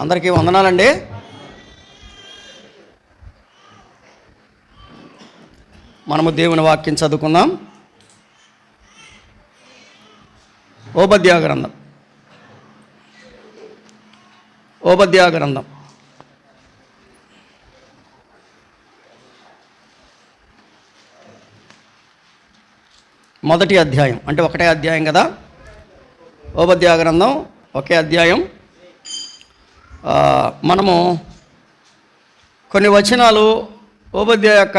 అందరికీ వందనాలండి. మనము దేవుని వాక్యం చదువుకుందాం. ఓబద్యా గ్రంథం మొదటి అధ్యాయం, అంటే ఒకటే అధ్యాయం కదా. ఓబద్యా గ్రంథం ఒకే అధ్యాయం. మనము కొన్ని వచనాలు ఓబద్యా యొక్క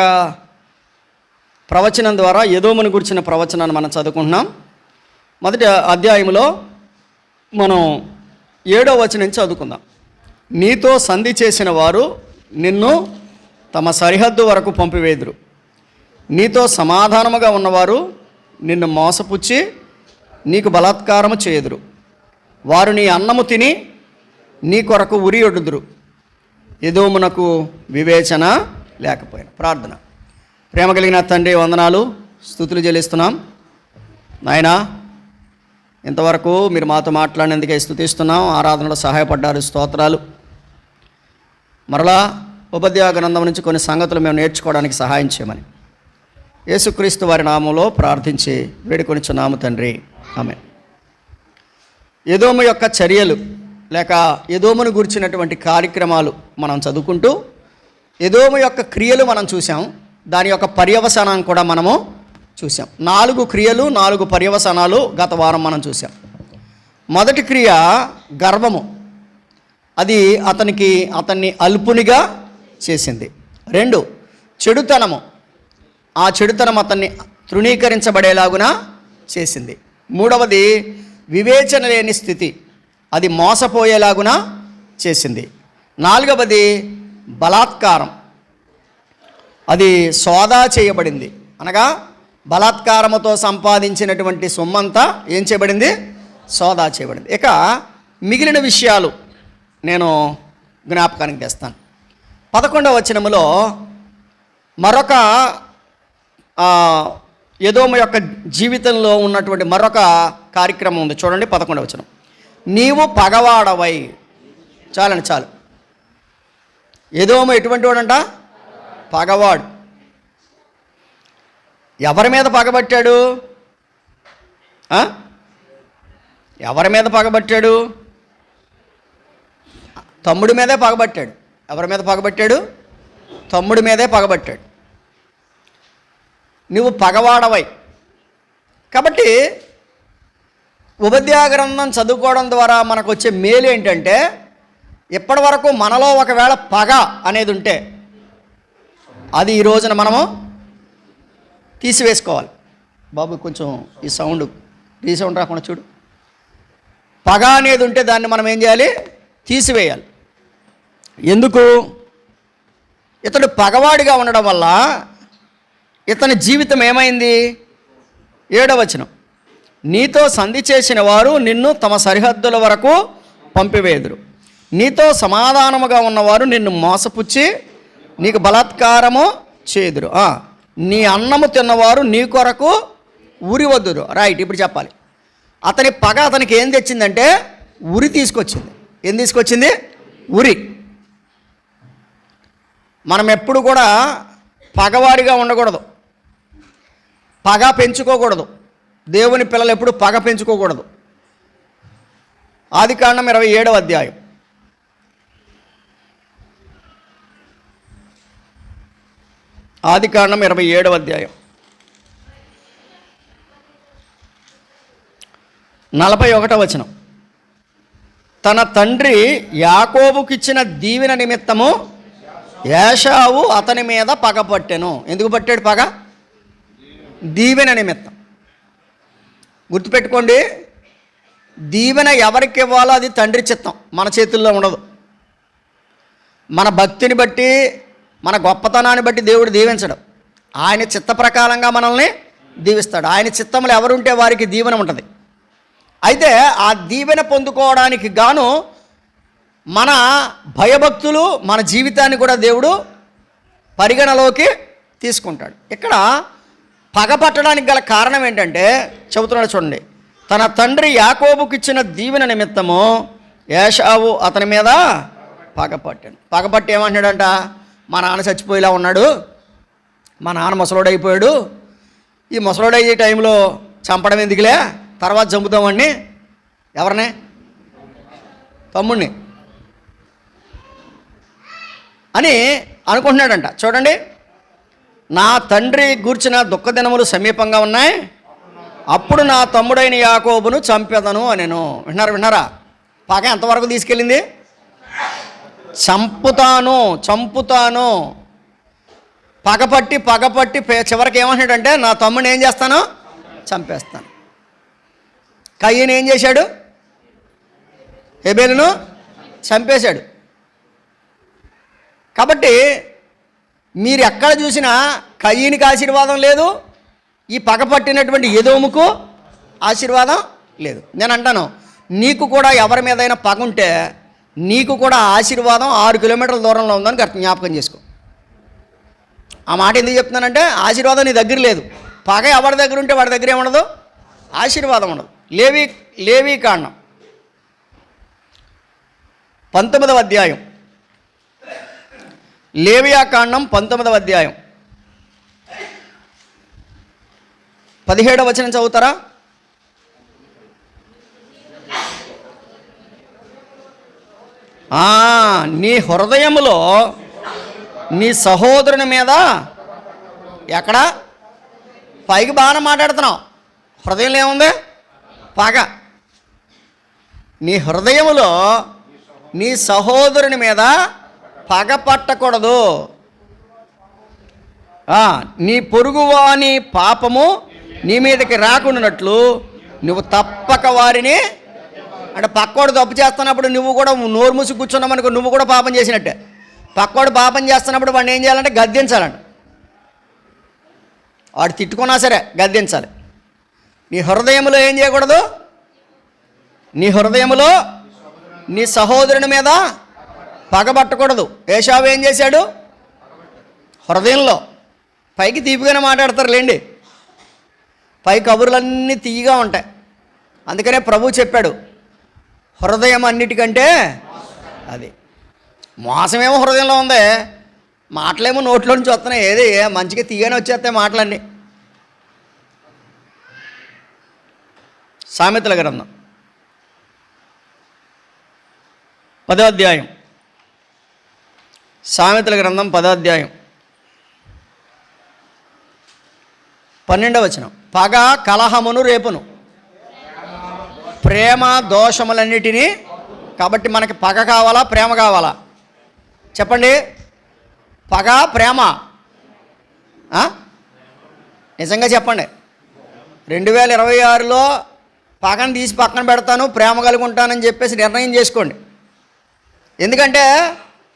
ప్రవచనం ద్వారా ఎదోమును గురించిన ప్రవచనాన్ని మనం చదువుకుంటున్నాం. మొదటి అధ్యాయంలో మనం 7వ వచనం నుంచి చదువుకుందాం. నీతో సంధి చేసిన వారు నిన్ను తమ సరిహద్దు వరకు పంపివేదురు. నీతో సమాధానముగా ఉన్నవారు నిన్ను మోసపుచ్చి నీకు బలాత్కారము చేయుదురు. వారు నీ అన్నము తిని నీ కొరకు ఉరి ఒడ్డుదురు. ఎదోమునకు వివేచన లేకపోయిన. ప్రార్థన. ప్రేమ కలిగిన తండ్రి, వందనాలు, స్తుతులు చెల్లిస్తున్నాం నాయనా. ఇంతవరకు మీరు మాతో మాట్లాడినందుకే స్తుతిస్తున్నాం. ఆరాధనలో సహాయపడ్డారు, స్తోత్రాలు. మరలా ఓబద్యా గ్రంథం నుంచి కొన్ని సంగతులు మేము నేర్చుకోవడానికి సహాయం చేయమని యేసుక్రీస్తు వారి నామంలో ప్రార్థించి వేడుకొనిచున్నాము తండ్రి, ఆమేన్. ఎదోము యొక్క చర్యలు లేక ఎదోమును గురించినటువంటి కార్యక్రమాలు మనం చదువుకుంటూ ఎదోము యొక్క క్రియలు మనం చూసాం. దాని యొక్క పర్యవసానం కూడా మనము చూసాం. 4 క్రియలు, 4 పర్యవసానాలు గత వారం మనం చూసాం. మొదటి క్రియ గర్వము. అది అతన్ని అల్పునిగా చేసింది. 2 చెడుతనము. ఆ చెడుతనం అతన్ని తృణీకరించబడేలాగున చేసింది. 3వది వివేచన లేని స్థితి. అది మోసపోయేలాగున చేసింది. 4వది బలాత్కారం. అది సోదా చేయబడింది. అనగా బలాత్కారముతో సంపాదించినటువంటి సొమ్మంతా ఏం చేయబడింది? సోదా చేయబడింది. ఇక మిగిలిన విషయాలు నేను జ్ఞాపకానికి తెస్తాను. 11వ వచనములో మరొక ఎదోము యొక్క జీవితంలో ఉన్నటువంటి మరొక కార్యక్రమం ఉంది. చూడండి 11వ వచనం. నీవు పగవాడవై. చాలు. ఎదోము ఎటువంటి వాడంట? పగవాడు. ఎవరి మీద పగబట్టాడు? ఎవరి మీద పగబట్టాడు? తమ్ముడి మీదే పగబట్టాడు. ఎవరి మీద పగబట్టాడు? తమ్ముడి మీదే పగబట్టాడు. నువ్వు పగవాడవై. కాబట్టి ఓబద్యా గ్రంథం చదువుకోవడం ద్వారా మనకు వచ్చే మేలు ఏంటంటే, ఇప్పటి వరకు మనలో ఒకవేళ పగ అనేది ఉంటే అది ఈ రోజున మనము తీసివేసుకోవాలి. బాబు కొంచెం ఈ సౌండ్ రీసౌండ్ రాకుండా చూడు. పగ అనేది ఉంటే దాన్ని మనం ఏం చేయాలి? తీసివేయాలి. ఎందుకు? ఇతడు పగవాడిగా ఉండడం వల్ల ఇతని జీవితం ఏమైంది? 7వ వచనం. నీతో సంధి చేసిన వారు నిన్ను తమ సరిహద్దుల వరకు పంపివేదురు. నీతో సమాధానముగా ఉన్నవారు నిన్ను మోసపుచ్చి నీకు బలాత్కారము చేదురు. నీ అన్నము తిన్నవారు నీ కొరకు ఉరి వద్దురు. రైట్. ఇప్పుడు చెప్పాలి. అతని పగ అతనికి ఏం తెచ్చిందంటే ఉరి తీసుకొచ్చింది. ఏం తీసుకొచ్చింది? ఉరి. మనం ఎప్పుడు కూడా పగవాడిగా ఉండకూడదు, పగ పెంచుకోకూడదు. దేవుని పిల్లలు ఎప్పుడు పగ పెంచుకోకూడదు. ఆదికాండం 27వ అధ్యాయం. ఆదికాండం 27వ అధ్యాయం 41వ వచనం. తన తండ్రి యాకోబుకిచ్చిన దీవెన నిమిత్తము ఏశావు అతని మీద పగపట్టెను. ఎందుకు పట్టాడు పగ? దీవెన నిమిత్తం. గుర్తుపెట్టుకోండి, దీవెన ఎవరికి ఇవ్వాలో అది తండ్రి చిత్తం, మన చేతుల్లో ఉండదు. మన భక్తిని బట్టి, మన గొప్పతనాన్ని బట్టి దేవుడు దీవించడు. ఆయన చిత్త ప్రకారంగా మనల్ని దీవిస్తాడు. ఆయన చిత్తంలో ఎవరుంటే వారికి దీవెన ఉంటుంది. అయితే ఆ దీవెన పొందుకోవడానికి గాను మన భయభక్తులు, మన జీవితాన్ని కూడా దేవుడు పరిగణలోకి తీసుకుంటాడు. ఇక్కడ పగపట్టడానికి గల కారణం ఏంటంటే చెబుతున్నాడు చూడండి. తన తండ్రి యాకోబుకి ఇచ్చిన దీవెన నిమిత్తము ఏశావు అతని మీద పగపట్టాడు. పగపట్టి ఏమంటున్నాడంట, మా నాన్న చచ్చిపోయేలా ఉన్నాడు, మా నాన్న ముసలోడైపోయాడు, ఈ ముసలోడయ్యే టైంలో చంపడం ఎందుకులే, తర్వాత చంపుతామని. ఎవరిని? తమ్ముడిని అని అనుకుంటున్నాడంట. చూడండి, నా తండ్రి గూర్చిన దుఃఖదినములు సమీపంగా ఉన్నాయి, అప్పుడు నా తమ్ముడైన యాకోబును చంపెదను అనెను. విన్నారా? పగ ఎంతవరకు తీసుకెళ్ళింది? చంపుతాను. పగపట్టి చివరికి ఏమంటున్నాడంటే, నా తమ్ముడిని ఏం చేస్తాను? చంపేస్తాను. కయ్యను ఏం చేశాడు? హేబేలును చంపేశాడు. కాబట్టి మీరు ఎక్కడ చూసినా కయ్యనికి ఆశీర్వాదం లేదు, ఈ పగపట్టినటువంటి ఎదోముకు ఆశీర్వాదం లేదు. నేను అంటాను, నీకు కూడా ఎవరి మీదైనా పగ ఉంటే నీకు కూడా ఆశీర్వాదం 6 కిలోమీటర్ల దూరంలో ఉందని జ్ఞాపకం చేసుకో. ఆ మాట ఎందుకు చెప్తున్నానంటే, ఆశీర్వాదం నీ దగ్గర లేదు. పగ ఎవరి దగ్గర ఉంటే వాడి దగ్గర ఏముండదు? ఆశీర్వాదం ఉండదు. లేవీ కాండం 19వ అధ్యాయం, లేవియా కాండం 19వ అధ్యాయం 17వ వచనం చదువుతారా? నీ హృదయములో నీ సహోదరుని మీద ఎక్కడ? పైకి బాగానే మాట్లాడుతున్నావు, హృదయంలో ఏముంది? పగ. నీ హృదయములో నీ సహోదరుని మీద పగ పట్టకూడదు. నీ పొరుగువాని పాపము నీ మీదకి రాకుండానట్లు నువ్వు తప్పక వారిని, అంటే పక్కోడు తప్పు చేస్తున్నప్పుడు నువ్వు కూడా నోరు మూసి కూర్చున్నామనుకో, నువ్వు కూడా పాపం చేసినట్టే. పక్కోడు పాపం చేస్తున్నప్పుడు వాడిని ఏం చేయాలంటే గద్దించాలంట. వాడు తిట్టుకున్నా సరే గద్దించాలి. నీ హృదయంలో ఏం చేయకూడదు? నీ హృదయంలో నీ సహోదరుని మీద పగబట్టకూడదు. ఏశావు ఏం చేశాడు? హృదయంలో. పైకి తీపిగానే మాట్లాడతారు లేండి, పై కబుర్లన్నీ తీయగా ఉంటాయి. అందుకనే ప్రభు చెప్పాడు, హృదయం అన్నిటికంటే అది. మోసమేమో హృదయంలో ఉంది, మాటలేమో నోట్లో నుంచి వస్తున్నాయి. ఏది మంచిగా తీయగానే వచ్చేస్తాయి మాటలన్నీ. సామెతల గ్రంథం 10వ అధ్యాయం, సామెతల గ్రంథం 10వ అధ్యాయం 12వ వచనం. పగ కలహమును రేపును, ప్రేమ దోషములన్నిటినీ. కాబట్టి మనకి పగ కావాలా, ప్రేమ కావాలా? చెప్పండి. పగ, ప్రేమ? నిజంగా చెప్పండి. 2026లో పగను తీసి పక్కన పెడతాను, ప్రేమ కలిగి ఉంటానని చెప్పేసి నిర్ణయం చేసుకోండి. ఎందుకంటే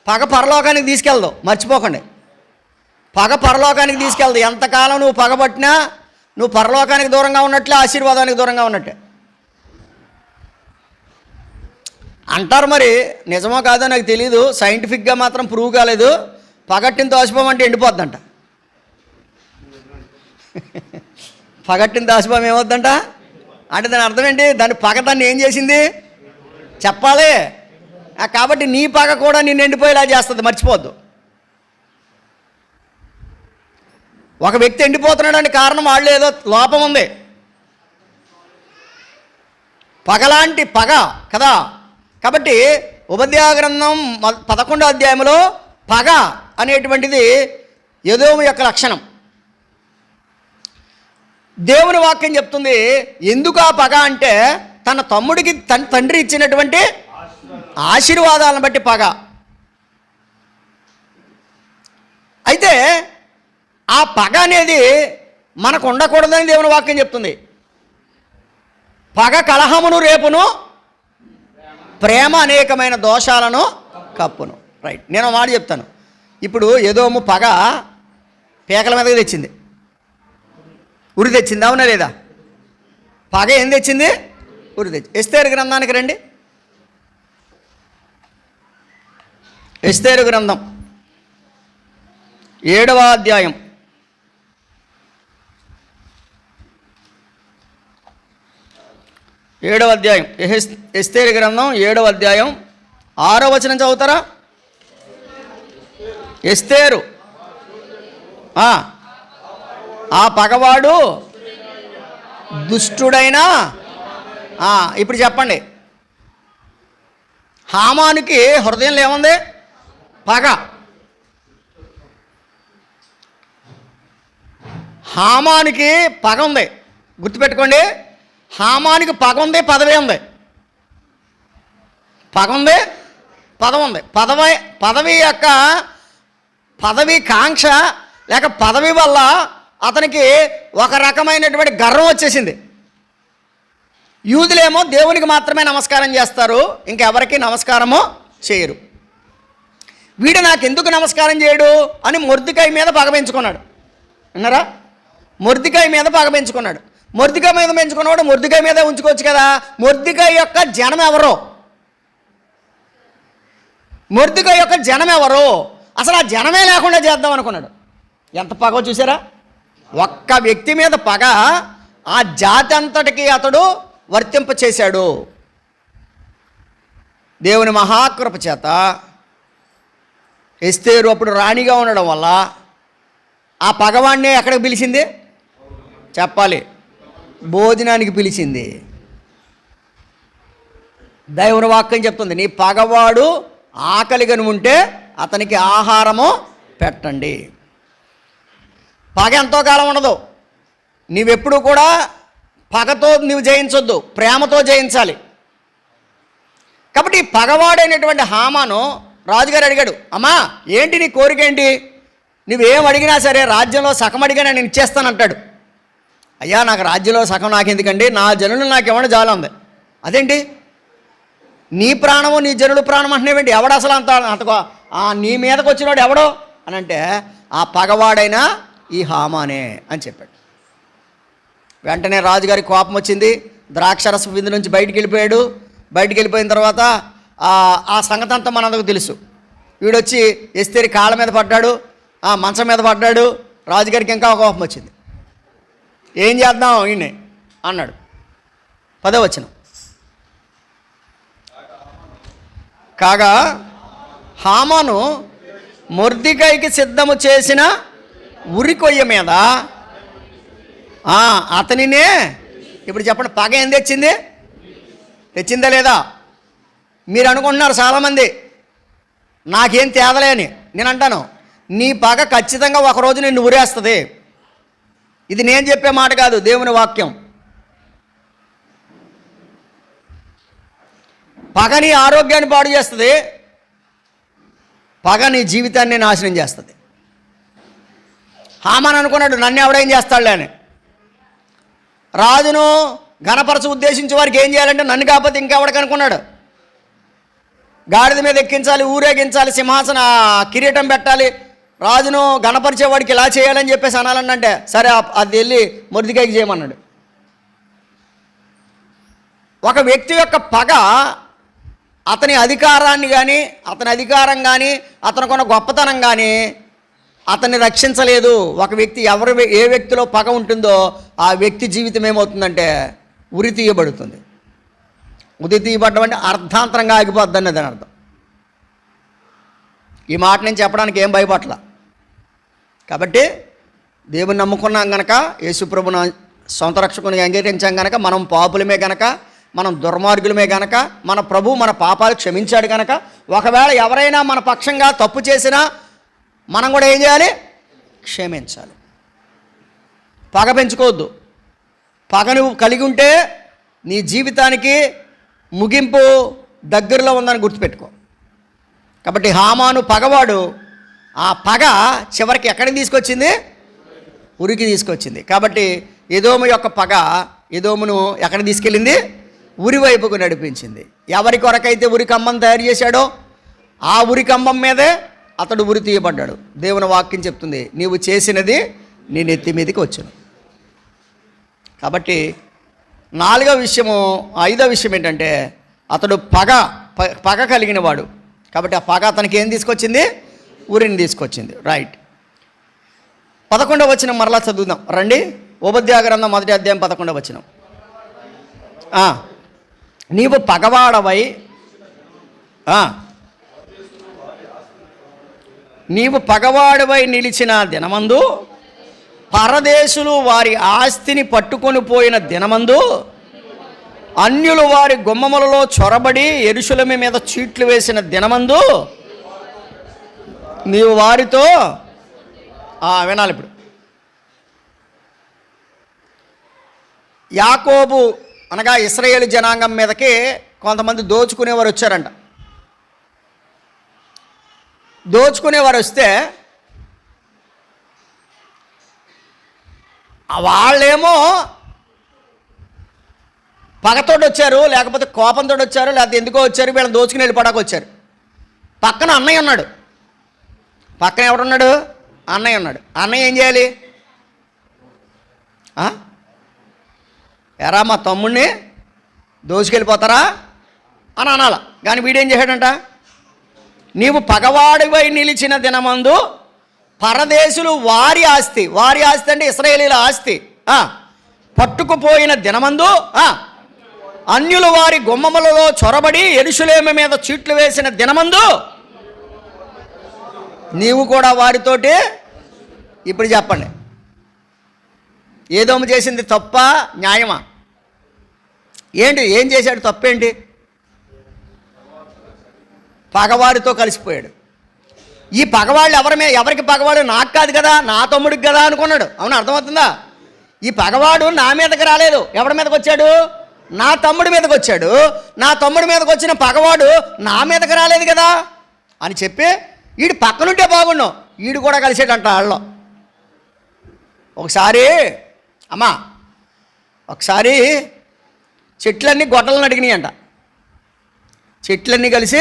పగ పరలోకానికి తీసుకెళ్దు, మర్చిపోకండి. పగ పరలోకానికి తీసుకెళ్దు. ఎంతకాలం నువ్వు పగబట్టినా నువ్వు పరలోకానికి దూరంగా ఉన్నట్లే, ఆశీర్వాదానికి దూరంగా ఉన్నట్టే అంటారు. మరి నిజమో కాదో నాకు తెలీదు, సైంటిఫిక్గా మాత్రం ప్రూవ్ కాలేదు. పగట్టిన తోసిపోమంటే ఎండిపోద్దంట. పగట్టిన తోసిపోం ఏమవుద్దంట అంటే దాని అర్థం ఏంటి? దాని పగ దాన్ని ఏం చేసింది చెప్పాలి. కాబట్టి నీ పగ కూడా నిన్ను ఎండిపోయేలా చేస్తుంది, మర్చిపోవద్దు. ఒక వ్యక్తి ఎండిపోతున్నాడని కారణం వాళ్ళు ఏదో లోపం ఉంది. పగలాంటి పగ కదా. కాబట్టి ఉపదేశ గ్రంథం 11వ అధ్యాయంలో పగ అనేటువంటిది ఎదోము యొక్క లక్షణం. దేవుని వాక్యం చెప్తుంది. ఎందుకు ఆ పగ అంటే తన తమ్ముడికి తండ్రి ఇచ్చినటువంటి ఆశీర్వాదాలను బట్టి పగ. అయితే ఆ పగ అనేది మనకు ఉండకూడదని దేవుని వాక్యం చెప్తుంది. పగ కలహమును రేపును, ప్రేమ అనేకమైన దోషాలను కప్పును. రైట్, నేను మాట చెప్తాను. ఇప్పుడు ఎదోము పగ పేకల మీదకి తెచ్చింది, ఉరి తెచ్చింది, అవునా లేదా? పగ ఏం తెచ్చింది? ఉరి తెచ్చి. ఎస్తేరు గ్రంథానికి రండి. ఎస్తేరు గ్రంథం 7వ అధ్యాయం 1 7వ అధ్యాయం ఎస్తేరు గ్రంథం 7వ అధ్యాయం 6వ వచనం చదువుతారా? ఎస్తేరు ఆ పగవాడు దుష్టుడైనా ఇప్పుడు చెప్పండి, హామానుకి హృదయంలో ఏముంది? పగ. హామానుకి పగ ఉంది, గుర్తుపెట్టుకోండి. హామానుకి పగ ఉంది, పదవి ఉంది. పగ ఉంది, పదవి ఉంది. పదవి యొక్క పదవి కాంక్ష లేక పదవి వల్ల అతనికి ఒక రకమైనటువంటి గర్వం వచ్చేసింది. యూదులేమో దేవునికి మాత్రమే నమస్కారం చేస్తారు, ఇంకెవరికి నమస్కారమో చేయరు. వీడు నాకు ఎందుకు నమస్కారం చేయడు అని మొర్దెకై మీద పగ పెంచుకున్నాడు. విన్నారా? మొర్దెకై మీద పగ పెంచుకున్నాడు. మొర్దెకై మీద పెంచుకున్నవాడు మొర్దెకై మీద ఉంచుకోవచ్చు కదా. మొర్దెకై యొక్క జనం ఎవరో? మొర్దెకై యొక్క జనం ఎవరో? అసలు ఆ జనమే లేకుండా చేద్దాం అనుకున్నాడు. ఎంత పగో చూసారా? ఒక్క వ్యక్తి మీద పగ ఆ జాతి అంతటికి అతడు వర్తింప చేశాడు. దేవుని మహాకృప చేత ఎస్తేరు అప్పుడు రాణిగా ఉండడం వల్ల ఆ పగవాడిని ఎక్కడికి పిలిచింది చెప్పాలి? భోజనానికి పిలిచింది. దేవుని వాక్యం చెప్తుంది, నీ పగవాడు ఆకలిగా ఉంటే అతనికి ఆహారము పెట్టండి. పగ ఎంతో కాలం ఉండదు. నీవెప్పుడు కూడా పగతో నువ్వు జయించొద్దు, ప్రేమతో జయించాలి. కాబట్టి పగవాడైనటువంటి హామాను రాజుగారు అడిగాడు, అమ్మా ఏంటి నీ కోరిక ఏంటి? నువ్వేం అడిగినా సరే రాజ్యంలో సగం అడిగా నేను ఇచ్చేస్తానంటాడు. అయ్యా నాకు రాజ్యంలో సగం నాకు ఎందుకండి, నా జనులు నాకు ఇవ్వడం చాలా ఉంది. అదేంటి నీ ప్రాణము నీ జనులు ప్రాణం అంటున్నావేంటి? ఎవడు అసలు అంత నీ మీదకి వచ్చినాడు ఎవడో అని అంటే ఆ పగవాడైనా ఈ హామానే అని చెప్పాడు. వెంటనే రాజుగారికి కోపం వచ్చింది. ద్రాక్షరస విందు నుంచి బయటికి వెళ్ళిపోయాడు. బయటికి వెళ్ళిపోయిన తర్వాత ఆ సంగతి అంతా మనందరికి తెలుసు. వీడొచ్చి ఎస్తేరి కాళ్ళ మీద పడ్డాడు, మంచం మీద పడ్డాడు. రాజుగారికి ఇంకా కోపం వచ్చింది. ఏం చేద్దాం ఈయన్ని అన్నాడు. 10వ వచనం, కాగా హామాను మొర్దెకైకి సిద్ధము చేసిన ఉరి కొయ్య మీద అతనినే, ఇప్పుడు చెప్పండి, పగ ఏం తెచ్చిందా లేదా? మీరు అనుకుంటున్నారు చాలామంది నాకేం తేదలే అని. నేను అంటాను, నీ పగ ఖచ్చితంగా ఒకరోజు నిన్ను ఉరేస్తుంది. ఇది నేను చెప్పే మాట కాదు, దేవుని వాక్యం. పగ నీ ఆరోగ్యాన్ని పాడు చేస్తుంది, పగ నీ జీవితాన్ని నాశనం చేస్తుంది. హామాన్ అనుకున్నాడు నన్ను ఎవడేం చేస్తాడులే అని. రాజును ఘనపరచ ఉద్దేశించే వారికి ఏం చేయాలంటే నన్ను కాకపోతే ఇంకెవడికి అనుకున్నాడు. గాడిద మీద ఎక్కించాలి, ఊరేగించాలి, సింహాసన కిరీటం పెట్టాలి, రాజును ఘనపరిచేవాడికి ఇలా చేయాలని చెప్పేసి అనాలన్నంటే సరే అది వెళ్ళి మొర్దెకైకి చేయమన్నాడు. ఒక వ్యక్తి యొక్క పగ అతని అధికారాన్ని కానీ అతని అధికారం కానీ అతనికున్న గొప్పతనం కానీ అతన్ని రక్షించలేదు. ఒక వ్యక్తి ఏ వ్యక్తిలో పగ ఉంటుందో ఆ వ్యక్తి జీవితం ఏమవుతుందంటే ఉరి తీయబడుతుంది. ఉరి తీయబడడం అంటే అర్ధాంతరంగా ఆగిపోద్ది అన్నది అని అర్థం. ఈ మాట నేను చెప్పడానికి ఏం భయపట్ల. కాబట్టి దేవుని నమ్ముకున్నాం గనక, యేసుప్రభుని సొంత రక్షకునిగా అంగీకరించాం గనక, మనం పాపులమే గనక, మనం దుర్మార్గులమే గనక, మన ప్రభు మన పాపాలు క్షమించాడు గనక, ఒకవేళ ఎవరైనా మన పక్షంగా తప్పు చేసినా మనం కూడా ఏం చేయాలి? క్షమించాలి. పగ పెంచుకోవద్దు. పగ నువ్వు కలిగి ఉంటే నీ జీవితానికి ముగింపు దగ్గరలో ఉందని గుర్తుపెట్టుకో. కాబట్టి హామాను పగవాడు ఆ పగ చివరికి ఎక్కడికి తీసుకొచ్చింది? ఉరికి తీసుకొచ్చింది. కాబట్టి ఎదోము యొక్క పగ ఎదోమును ఎక్కడికి తీసుకెళ్ళింది? ఉరి వైపుకు నడిపించింది. ఎవరి కొరకైతే ఉరి కంబం తయారు చేశాడో ఆ ఉరి కంబం మీదే అతడు ఉరి తీయబడ్డాడు. దేవుని వాక్యం చెప్తుంది, నీవు చేసినది నీ నెత్తి మీదకి వచ్చును. కాబట్టి 4వ విషయము, 5వ విషయం ఏంటంటే అతడు పగ కలిగిన వాడు. కాబట్టి ఆ పగ అతనికి ఏం తీసుకొచ్చింది? ఉరిని తీసుకొచ్చింది. రైట్. 11వ వచనం మరలా చదువుదాం రండి. ఉపద్యాయ గ్రంథం 1వ అధ్యాయం 11వ వచనం. నీవు పగవాడవై నీవు పగవాడవై నిలిచిన దినమందు, పరదేశులు వారి ఆస్తిని పట్టుకొని పోయిన దినమందు, అన్యులు వారి గుమ్మములలో చొరబడి యెరూషలేము మీద చీట్లు వేసిన దినమందు నీవు వారితో వినాలి. ఇప్పుడు యాకోబు అనగా ఇశ్రాయేలు జనాంగం మీదకి కొంతమంది దోచుకునేవారు వచ్చారంట. దోచుకునేవారు వస్తే వాళ్ళేమో పగతోటి వచ్చారు, లేకపోతే కోపంతో వచ్చారు, లేకపోతే ఎందుకో వచ్చారు, వీళ్ళని దోచుకుని వెళ్ళిపోవడానికి వచ్చారు. పక్కన అన్నయ్య ఉన్నాడు. పక్కన ఎవడున్నాడు? అన్నయ్య ఉన్నాడు. అన్నయ్య ఏం చేయాలి? ఎరా మా తమ్ముడిని దోచుకెళ్ళిపోతారా అని అనాల. కానీ వీడేం చేశాడంట? నీవు పగవాడివై నిలిచిన దినమందు పరదేశులు వారి ఆస్తి అంటే ఇశ్రాయేలీల ఆస్తి పట్టుకుపోయిన దినమందు, అన్యులు వారి గుమ్మములలో చొరబడి యెరూషలేము మీద చీట్లు వేసిన దినమందు నీవు కూడా వారితోటి. ఇప్పుడు చెప్పండి, ఏదోము చేసింది తప్ప న్యాయమా? ఏంటి? ఏం చేశాడు? తప్పేంటి? పగవాడితో కలిసిపోయాడు. ఈ పగవాళ్ళు ఎవరికి పగవాడు? నాకు కాదు కదా, నా తమ్ముడికి కదా అనుకున్నాడు. అవును, అర్థమవుతుందా? ఈ పగవాడు నా మీదకి రాలేదు. ఎవరి మీదకి వచ్చాడు? నా తమ్ముడి మీదకి వచ్చాడు. నా తమ్ముడి మీదకి వచ్చిన పగవాడు నా మీదకి రాలేదు కదా అని చెప్పి వీడు పక్కనుంటే బాగుండు, వీడు కూడా కలిసాడంట వాళ్ళలో. ఒకసారి చెట్లన్నీ గొడ్డలను అడిగినాయి అంట. చెట్లన్నీ కలిసి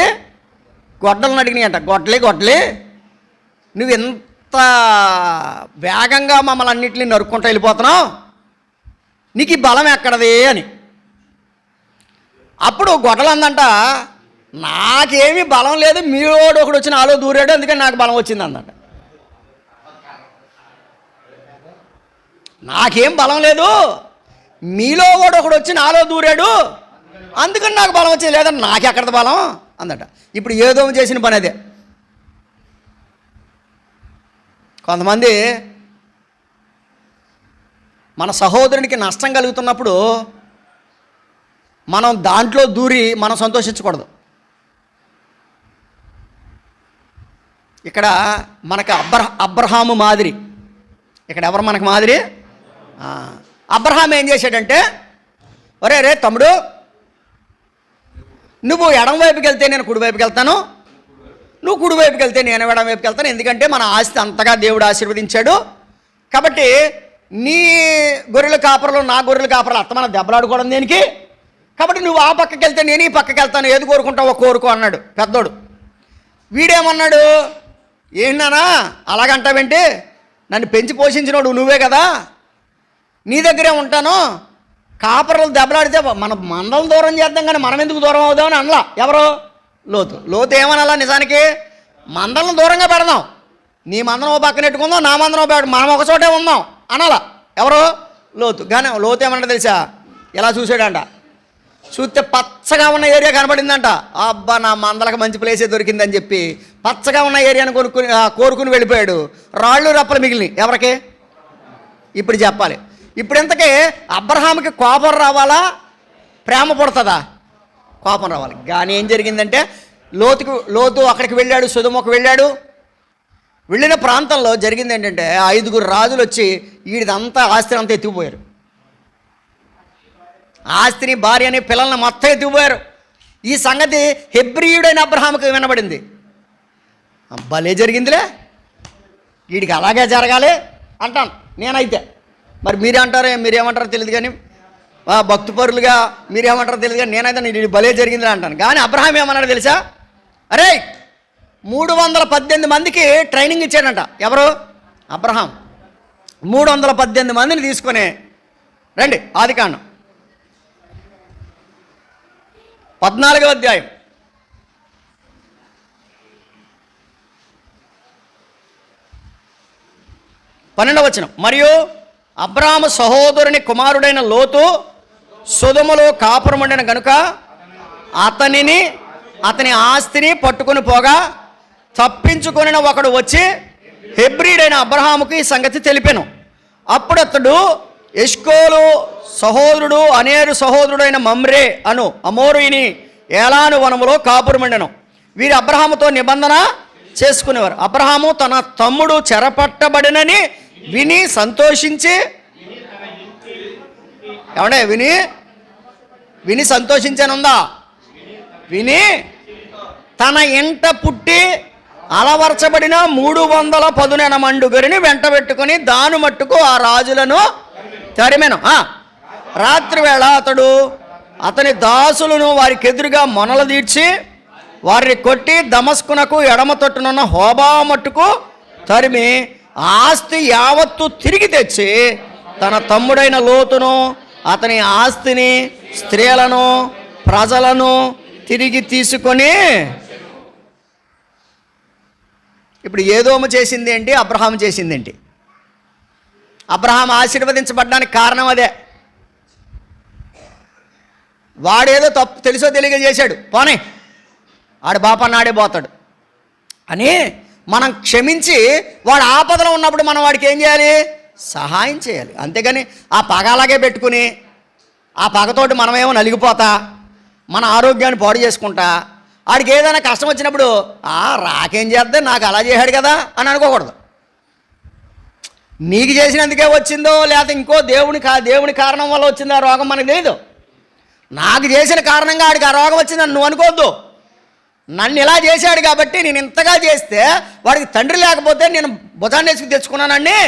గొడ్డలను అడిగినాయి అంట. గొడ్డలే నువ్వు ఎంత వేగంగా మమ్మల్ని అన్నింటినీ నరుక్కుంటూ వెళ్ళిపోతున్నావు, నీకు ఈ బలం ఎక్కడది అని. అప్పుడు గొడ్డలు అందంట, నాకేమీ బలం లేదు, మీలోడు ఒకడు వచ్చి నాలో దూరాడు, అందుకని నాకు బలం వచ్చింది అందంట. నాకేం బలం లేదు, మీలో కూడా ఒకడు వచ్చి నాలో దూరాడు, అందుకని నాకు బలం వచ్చింది, లేదని నాకెక్కడది బలం అందట. ఇప్పుడు ఏదో చేసిన పని అదే. కొంతమంది మన సహోదరునికి నష్టం కలుగుతున్నప్పుడు మనం దాంట్లో దూరి మనం సంతోషించకూడదు. ఇక్కడ మనకు అబ్రహాము మాదిరి. ఇక్కడ ఎవరు మనకు మాదిరి? అబ్రహాం ఏం చేశాడంటే, రే తమ్ముడు, నువ్వు ఎడం వైపుకి వెళ్తే నేను కుడివైపుకి వెళ్తాను, నువ్వు కుడివైపుకి వెళ్తే నేను ఎడం వైపుకి వెళ్తాను, ఎందుకంటే మన ఆస్తి అంతగా దేవుడు ఆశీర్వదించాడు. కాబట్టి నీ గొర్రెల కాపరలు నా గొర్రెల కాపరలు అత్త మన దెబ్బలాడుకోవడం దేనికి? కాబట్టి నువ్వు ఆ పక్కకి వెళ్తే నేను ఈ పక్కకి వెళ్తాను, ఏది కోరుకుంటావో కోరుకో అన్నాడు పెద్దోడు. వీడేమన్నాడు? ఏంటన్నా అలాగంటావేంటి, నన్ను పెంచి పోషించినోడు నువ్వే కదా, నీ దగ్గరే ఉంటాను, కాపర్లు దెబ్బలాడితే మన మందలం దూరం చేద్దాం కానీ మనం ఎందుకు దూరం అవుదామని అనలా. ఎవరు? లోతు ఏమనాలా? నిజానికి మందలను దూరంగా పెడదాం, నీ మందనం పక్కన పెట్టుకుందాం, నా మందనం మనం ఒక చోటే ఉందాం అనాలా. ఎవరు? లోతు. కానీ లోతు ఏమన్నా తెలుసా? ఎలా చూసాడంట, చూస్తే పచ్చగా ఉన్న ఏరియా కనబడిందంట. అబ్బా, నా మందలకు మంచి ప్లేసే దొరికిందని చెప్పి పచ్చగా ఉన్న ఏరియాను కోరుకుని వెళ్ళిపోయాడు. రాళ్ళు రప్పలు మిగిలిన ఎవరికి? ఇప్పుడు చెప్పాలి. ఇప్పుడు ఇంతకీ అబ్రహాంకి కోపం రావాలా, ప్రేమ పుడుతుందా? కోపం రావాలి. కానీ ఏం జరిగిందంటే, లోతు అక్కడికి వెళ్ళాడు, సొదొమకు వెళ్ళాడు. వెళ్ళిన ప్రాంతంలో జరిగింది ఏంటంటే, 5 రాజులు వచ్చి వీడిదంతా ఆస్తిని అంతా ఎత్తుకుపోయారు. ఆస్తిని, భార్యని, పిల్లల్ని మొత్తం ఎత్తుకుపోయారు. ఈ సంగతి హెబ్రీయుడైన అబ్రహాంకి వినబడింది. భలే జరిగిందిలే, వీడికి అలాగే జరగాలి అంటాను నేనైతే. మరి మీరేమంటారో తెలియదు, కానీ భక్తిపరులుగా మీరేమంటారో తెలియదు, కానీ నేనైతే నేను భలే జరిగిందిలే అంటాను. కానీ అబ్రహాం ఏమన్నాడు తెలుసా? అరే 318 మందికి ట్రైనింగ్ ఇచ్చాడంట. ఎవరు? అబ్రహాం. 318 మందిని తీసుకొని రండి. ఆదికాండం 14వ అధ్యాయం 12వ వచనం. మరియు అబ్రాహాము సహోదరుని కుమారుడైన లోతు సొదొమలో కాపురముండిన గనుక అతని ఆస్తిని పట్టుకుని పోగా తప్పించుకొనిన ఒకడు వచ్చి హెబ్రీడైన అబ్రహాముకు ఈ సంగతి తెలిపెను. అప్పుడు అతడు ఎష్కోలు సహోదరుడు అనేరు సహోదరుడైన మమ్రే అను అమోరీని ఏలాను వనములో కాపురమండెను. వీరి అబ్రహాముతో నిబంధన చేసుకునేవారు. అబ్రహాము తన తమ్ముడు చెరపట్టబడినని విని సంతోషించి, ఏమంటే విని సంతోషించనుందా? విని తన ఇంట పుట్టి అలవర్చబడిన 300 పదునెన మండుగరిని వెంట పెట్టుకుని దాని మట్టుకు ఆ రాజులను తరిమెను. రాత్రి వేళ అతడు అతని దాసులను వారికి ఎదురుగా మొనలు తీర్చి వారిని కొట్టి దమస్కునకు ఎడమ తొట్టునున్న హోబా మట్టుకు తరిమి ఆస్తి యావత్తు తిరిగి తెచ్చి తన తమ్ముడైన లోతును అతని ఆస్తిని స్త్రీలను ప్రజలను తిరిగి తీసుకొని, ఇప్పుడు ఏదోము చేసింది ఏంటి, అబ్రహాం చేసింది ఏంటి? అబ్రహాం ఆశీర్వదించబడ్డానికి కారణం అదే. వాడేదో తప్పు తెలుసో తెలియక చేశాడు, పోనీ ఆడి బాపన్న ఆడే పోతాడు అని మనం క్షమించి వాడు ఆపదలో ఉన్నప్పుడు మనం వాడికి ఏం చేయాలి? సహాయం చేయాలి. అంతేగాని ఆ పగ అలాగే పెట్టుకుని ఆ పగతోటి మనమేమో నలిగిపోతా మన ఆరోగ్యాన్ని పాడు చేసుకుంటా ఆడికి ఏదైనా కష్టం వచ్చినప్పుడు రాకేం చేద్దా, నాకు అలా చేశాడు కదా అని అనుకోకూడదు. నీకు చేసినందుకే వచ్చిందో లేకపోతే ఇంకో దేవుని కారణం వల్ల వచ్చిందో ఆ రోగం మనకు తెలియదు. నాకు చేసిన కారణంగా ఆడికి ఆ రోగం వచ్చిందని నువ్వు అనుకోవద్దు. నన్ను ఇలా చేశాడు కాబట్టి నేను ఇంతగా చేస్తే వాడికి తండ్రి లేకపోతే నేను భుజాన్ని వేసుకు తెచ్చుకున్నానండి,